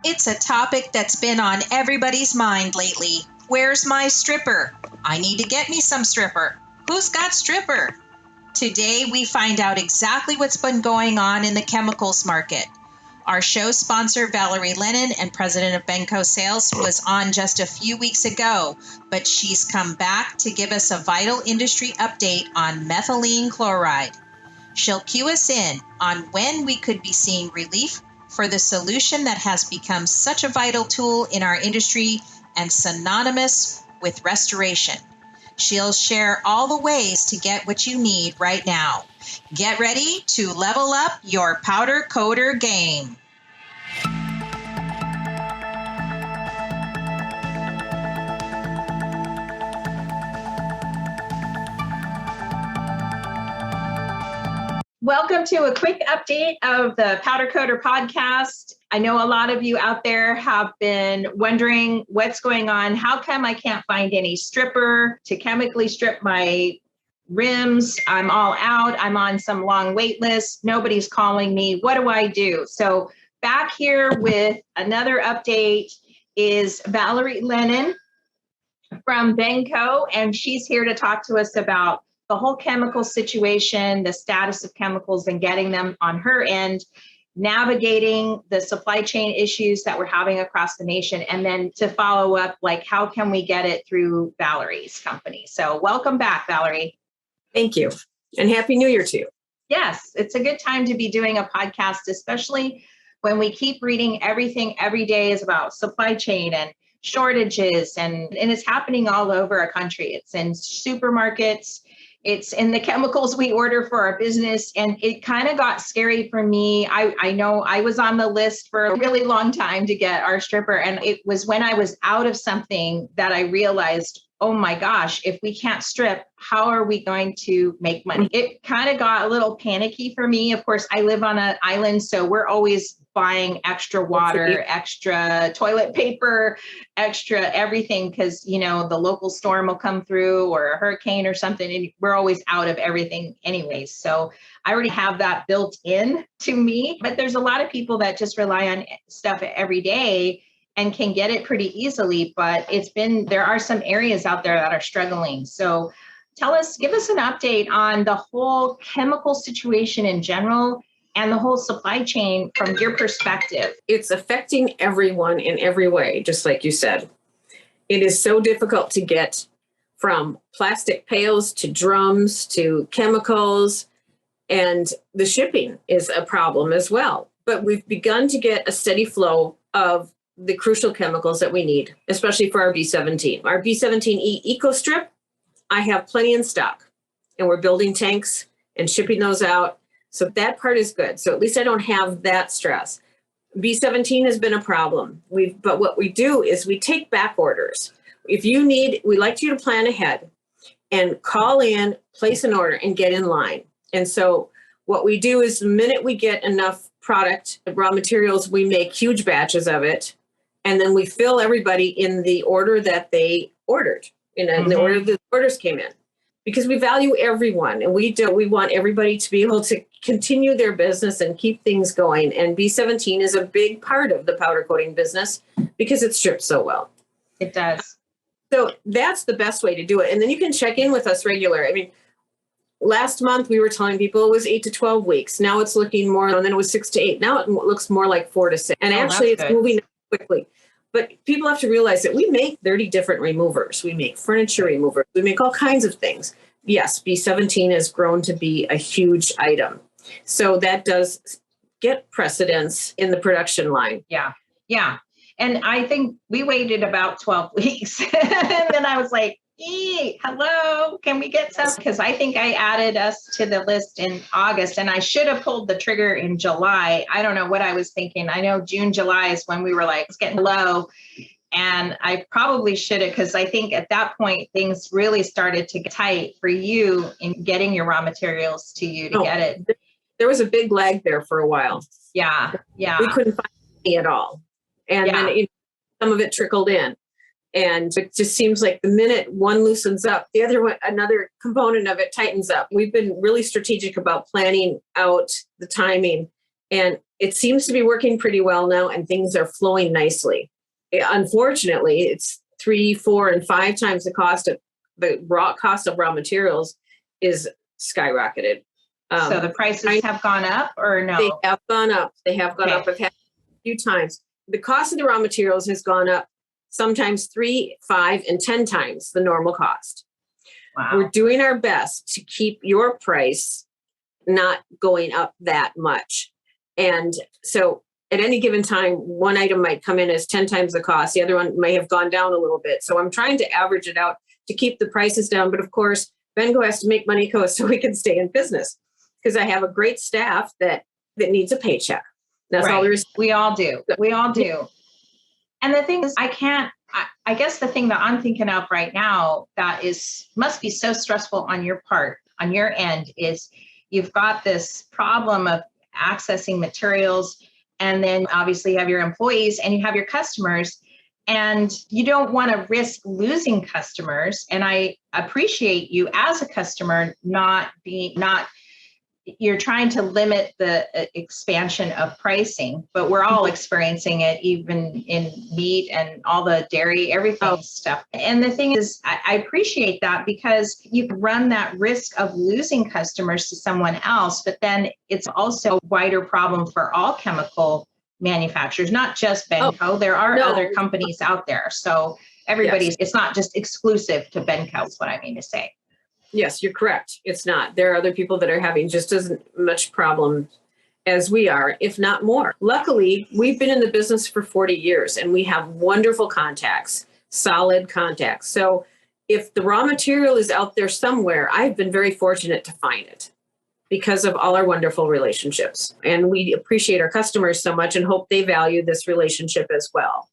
It's a topic that's been on everybody's mind lately. Where's my stripper? I need to get me some stripper. Who's got stripper? Today, we find out exactly what's been going on in the chemicals market. Our show sponsor, Valerie Lennon and president of Benco Sales, was on just a few weeks ago, but she's come back to give us a vital industry update on methylene chloride. She'll cue us in on when we could be seeing relief for the solution that has become such a vital tool in our industry and synonymous with restoration. She'll share all the ways to get what you need right now. Get ready to level up your powder coater game. Welcome to a quick update of the Powder Coater podcast. I know a lot of you out there have been wondering what's going on. How come I can't find any stripper to chemically strip my rims? I'm all out. I'm on some long wait list. Nobody's calling me. What do I do? So back here with another update is Valerie Lennon from Benco, and she's here to talk to us about the whole chemical situation, the status of chemicals and getting them on her end, navigating the supply chain issues that we're having across the nation, and then to follow up, like, how can we get it through Valerie's company? So welcome back, Valerie. Thank you. And Happy New Year to you. Yes, it's a good time to be doing a podcast, especially when we keep reading everything every day is about supply chain and shortages, and it's happening all over our country. It's in supermarkets. It's in the chemicals we order for our business. And it kind of got scary for me. I know I was on the list for a really long time to get our stripper. And it was when I was out of something that I realized, oh my gosh, if we can't strip, how are we going to make money? It kind of got a little panicky for me. Of course, I live on an island, so we're always buying extra water, extra toilet paper, extra everything, because, you know, the local storm will come through or a hurricane or something, and we're always out of everything anyways. So I already have that built in to me, but there's a lot of people that just rely on stuff every day and can get it pretty easily, but there are some areas out there that are struggling. So give us an update on the whole chemical situation in general and the whole supply chain from your perspective. It's affecting everyone in every way, just like you said. It is so difficult to get from plastic pails to drums to chemicals, and the shipping is a problem as well. But we've begun to get a steady flow of the crucial chemicals that we need, especially for our B17. Our B17E Eco Strip, I have plenty in stock, and we're building tanks and shipping those out. So that part is good. So at least I don't have that stress. B17 has been a problem. But what we do is we take back orders. If you need, we like you to plan ahead and call in, place an order, and get in line. And so what we do is the minute we get enough product, raw materials, we make huge batches of it. And then we fill everybody in the order that they ordered, in the order the orders came in. Because we value everyone, and we want everybody to be able to continue their business and keep things going. And B17 is a big part of the powder coating business because it strips so well. It does. So that's the best way to do it. And then you can check in with us regular. I mean, last month we were telling people it was 8 to 12 weeks. Now it's looking more, and then it was 6 to 8. Now it looks more like 4 to 6. And actually it's moving quickly. But people have to realize that we make 30 different removers. We make furniture removers. We make all kinds of things. Yes, B17 has grown to be a huge item. So that does get precedence in the production line. Yeah. Yeah. And I think we waited about 12 weeks. And then I was like, hello, can we get some? Because I think I added us to the list in August, and I should have pulled the trigger in July. I don't know what I was thinking. I know June, July is when we were like, it's getting low. And I probably should have, because I think at that point, things really started to get tight for you in getting your raw materials to you to get it. There was a big lag there for a while. Yeah. Yeah. We couldn't find any at all. And then some of it trickled in. And it just seems like the minute one loosens up, the other one, another component of it tightens up. We've been really strategic about planning out the timing And it seems to be working pretty well now, and things are flowing nicely. Unfortunately, it's 3, 4, and 5 times the cost of raw materials is skyrocketed. So the prices have gone up, or no? They have gone up. They have gone up. I've had a few times. The cost of the raw materials has gone up sometimes 3, 5, and 10 times the normal cost. Wow. We're doing our best to keep your price not going up that much. And so at any given time, one item might come in as 10 times the cost. The other one may have gone down a little bit. So I'm trying to average it out to keep the prices down. But of course, Bengo has to make money so we can stay in business, because I have a great staff that needs a paycheck. That's all there is. We all do. We all do. And the thing is, I guess the thing that I'm thinking of right now that must be so stressful on your part, on your end, is you've got this problem of accessing materials, and then obviously you have your employees and you have your customers, and you don't want to risk losing customers. And I appreciate you as a customer you're trying to limit the expansion of pricing, but we're all experiencing it, even in meat and all the dairy, everything stuff. And the thing is, I appreciate that, because you can run that risk of losing customers to someone else, but then it's also a wider problem for all chemical manufacturers, not just Benco. There are other companies out there. So it's not just exclusive to Benco, is what I mean to say. Yes, you're correct. It's not. There are other people that are having just as much problem as we are, if not more. Luckily, we've been in the business for 40 years and we have wonderful contacts, solid contacts. So if the raw material is out there somewhere, I've been very fortunate to find it because of all our wonderful relationships. And we appreciate our customers so much and hope they value this relationship as well.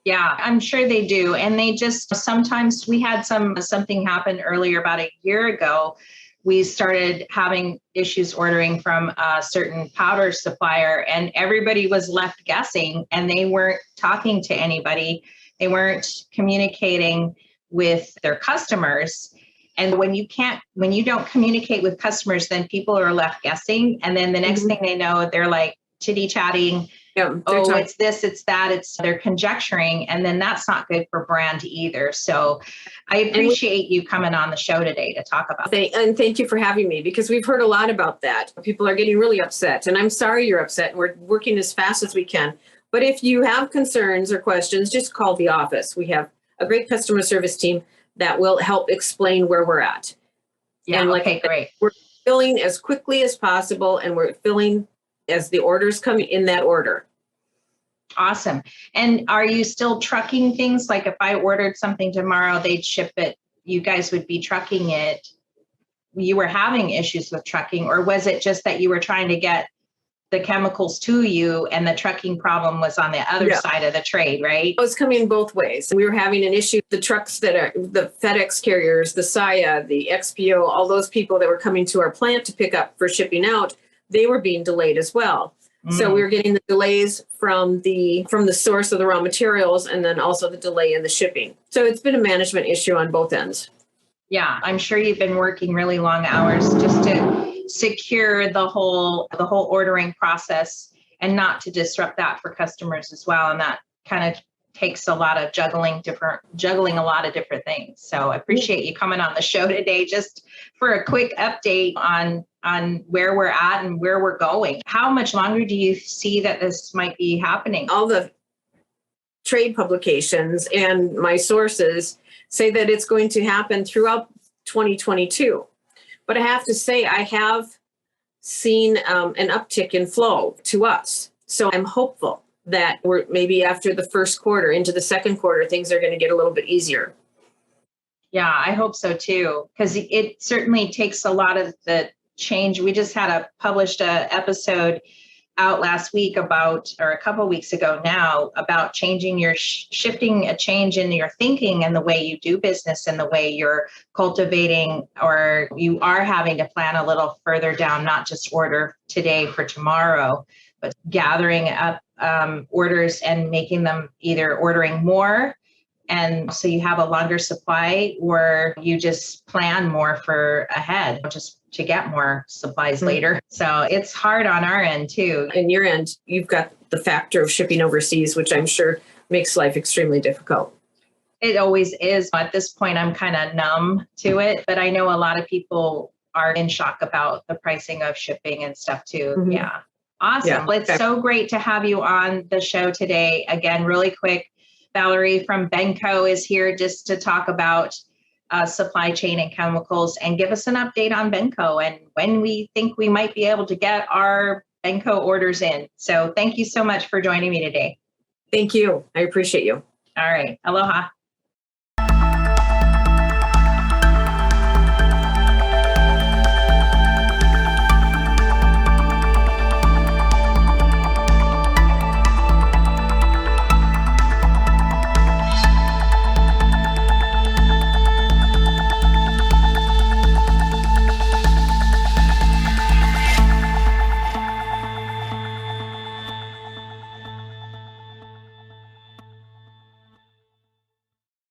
Yeah, I'm sure they do. And they just, sometimes we had something happen earlier about a year ago. We started having issues ordering from a certain powder supplier, and everybody was left guessing, and they weren't talking to anybody. They weren't communicating with their customers. And when you don't communicate with customers, then people are left guessing. And then the next thing they know, they're like chitty-chatting. It's this, it's that, they're conjecturing, and then that's not good for brand either. So I appreciate you coming on the show today to talk about that. And thank you for having me, because we've heard a lot about that. People are getting really upset, and I'm sorry you're upset. We're working as fast as we can. But if you have concerns or questions, just call the office. We have a great customer service team that will help explain where we're at. Yeah, and great. We're filling as quickly as possible, and we're filling as the orders come in that order. Awesome. And are you still trucking things? Like if I ordered something tomorrow, they'd ship it. You guys would be trucking it. You were having issues with trucking, or was it just that you were trying to get the chemicals to you and the trucking problem was on the other side of the trade, right? It was coming both ways. We were having an issue. The trucks that are the FedEx carriers, the Saia, the XPO, all those people that were coming to our plant to pick up for shipping out, they were being delayed as well. So we were getting the delays from the source of the raw materials, and then also the delay in the shipping. So it's been a management issue on both ends. Yeah, I'm sure you've been working really long hours just to secure the whole ordering process and not to disrupt that for customers as well. And that kind of takes a lot of juggling a lot of different things. So I appreciate you coming on the show today just for a quick update on where we're at and where we're going. How much longer do you see that this might be happening? All the trade publications and my sources say that it's going to happen throughout 2022. But I have to say, I have seen an uptick in flow to us. So I'm hopeful that we're maybe after the first quarter into the second quarter, things are going to get a little bit easier. Yeah, I hope so too, because it certainly takes a lot of the change. We just published a episode out last week or a couple of weeks ago now, about shifting a change in your thinking and the way you do business and the way you're cultivating, or you are having to plan a little further down, not just order today for tomorrow, but gathering up orders and making them either ordering more, and so you have a longer supply, or you just plan more for ahead, just to get more supplies later. So it's hard on our end too. And your end, you've got the factor of shipping overseas, which I'm sure makes life extremely difficult. It always is. At this point, I'm kind of numb to it, but I know a lot of people are in shock about the pricing of shipping and stuff too. Mhm. Yeah. Awesome. Yeah. Well, it's so great to have you on the show today. Again, really quick, Valerie from Benco is here just to talk about supply chain and chemicals and give us an update on Benco and when we think we might be able to get our Benco orders in. So thank you so much for joining me today. Thank you. I appreciate you. All right. Aloha.